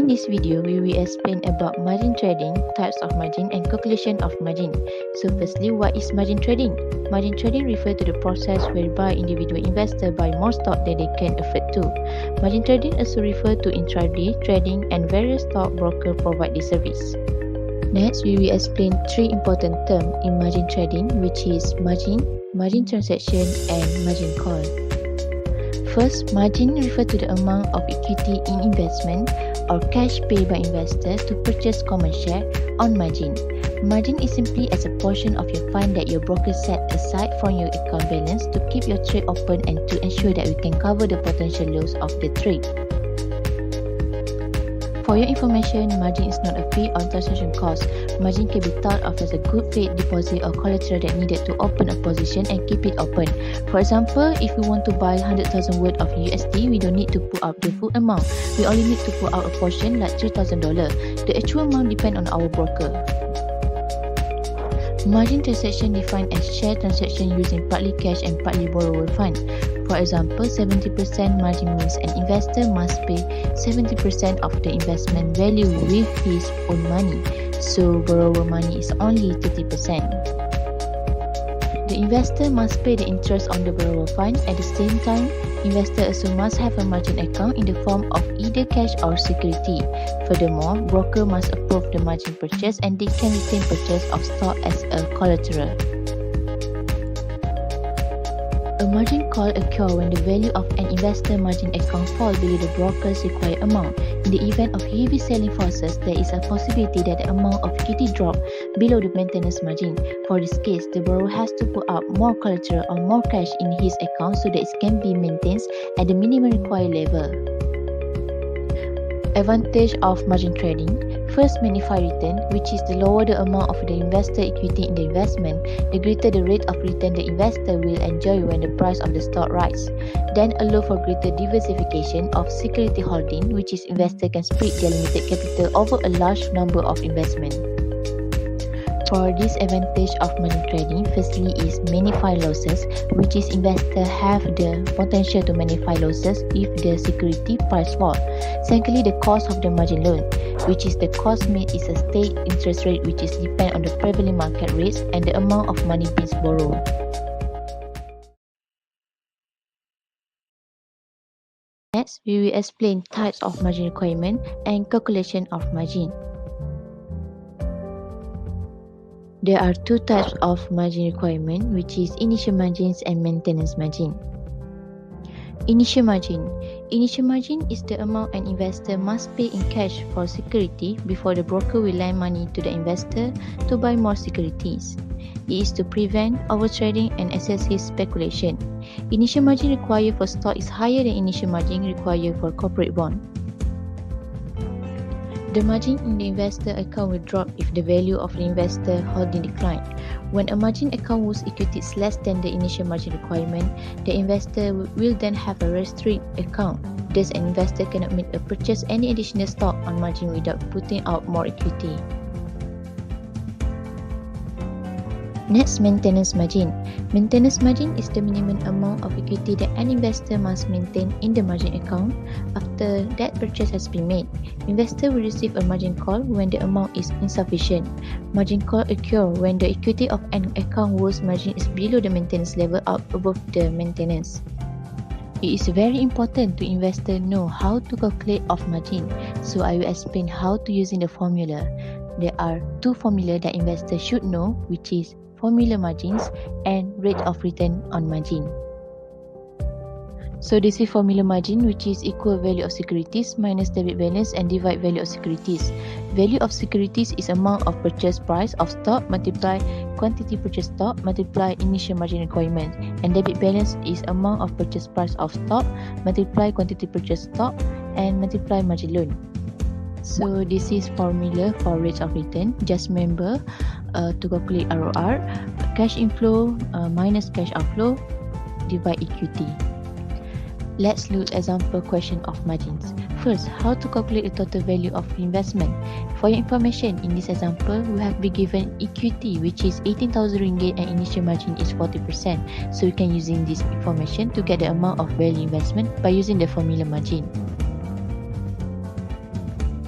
In this video, we will explain about margin trading, types of margin and calculation of margin. So firstly, what is margin trading? Margin trading refers to the process whereby individual investors buy more stock than they can afford to. Margin trading also refers to intraday trading and various stock brokers provide this service. Next, we will explain three important terms in margin trading, which is margin, margin transaction and margin call. First, margin refers to the amount of equity in investment or cash paid by investors to purchase common share on margin. Margin is simply as a portion of your fund that your broker set aside from your account balance to keep your trade open and to ensure that we can cover the potential loss of the trade. For your information, margin is not a fee or transaction cost. Margin can be thought of as a good faith deposit or collateral that needed to open a position and keep it open. For example, if we want to buy 100,000 worth of USD, we don't need to put up the full amount. We only need to put out a portion like $3,000. The actual amount depends on our broker. Margin transaction defined as share transaction using partly cash and partly borrower fund. For example, 70% margin means an investor must pay 70% of the investment value with his own money, so borrower money is only 30%. The investor must pay the interest on the borrower fund. At the same time, investor also must have a margin account in the form of either cash or security. Furthermore, broker must approve the margin purchase and they can retain purchase of stock as a collateral. A margin call occurs when the value of an investor margin account falls below the broker's required amount. In the event of heavy selling forces, there is a possibility that the amount of equity drops below the maintenance margin. For this case, the borrower has to put up more collateral or more cash in his account so that it can be maintained at the minimum required level. Advantage of margin trading. First, magnified return, which is the lower the amount of the investor equity in the investment, the greater the rate of return the investor will enjoy when the price of the stock rises. Then, allow for greater diversification of security holding, which is investor can split their limited capital over a large number of investments. For this advantage of margin trading, firstly is magnified losses, which is investors have the potential to magnify losses if the security price falls. Secondly, the cost of the margin loan, which is the cost made is a state interest rate which is depend on the prevailing market rates and the amount of money being borrowed. Next, we will explain types of margin requirement and calculation of margin. There are two types of margin requirement, which is initial margins and maintenance margin. Initial margin. Initial margin is the amount an investor must pay in cash for security before the broker will lend money to the investor to buy more securities. It is to prevent overtrading and excessive speculation. Initial margin required for stock is higher than initial margin required for corporate bond. The margin in the investor account will drop if the value of the investor holding decline. When a margin account whose equity is less than the initial margin requirement, the investor will then have a restricted account. Thus, an investor cannot make or purchase any additional stock on margin without putting out more equity. Next, maintenance margin. Maintenance margin is the minimum amount of equity that an investor must maintain in the margin account after that purchase has been made. Investor will receive a margin call when the amount is insufficient. Margin call occurs when the equity of an account whose margin is below the maintenance level or above the maintenance. It is very important to investor know how to calculate of margin, so I will explain how to using the formula. There are two formulas that investors should know, which is formula margins and rate of return on margin. So this is formula margin, which is equal value of securities minus debit balance and divide value of securities. Value of securities is amount of purchase price of stock multiply quantity purchase stock multiply initial margin requirement, and debit balance is amount of purchase price of stock multiply quantity purchase stock and multiply margin loan. So this is formula for rate of return. Just remember to calculate ROR, cash inflow minus cash outflow, divide equity. Let's look example question of margins. First, how to calculate the total value of investment. For your information, in this example, we have been given equity which is 18,000 ringgit and initial margin is 40%. So we can using this information to get the amount of value investment by using the formula margin.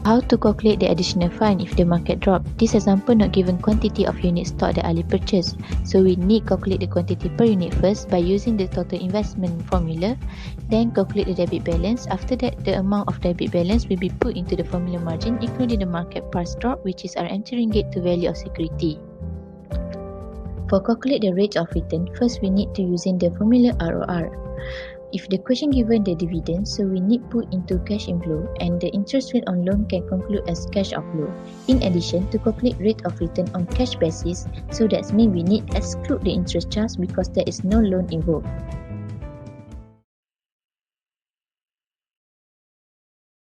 How to calculate the additional fine if the market drop? This example not given quantity of unit stock that Ali purchased. So we need calculate the quantity per unit first by using the total investment formula. Then calculate the debit balance. After that, the amount of debit balance will be put into the formula margin including the market price drop, which is our entering rate to value of security. For calculate the rate of return, first we need to using the formula ROR. If the question given the dividend, so we need put into cash inflow and the interest rate on loan can conclude as cash outflow. In addition, to calculate rate of return on cash basis, so that means we need exclude the interest charge because there is no loan involved.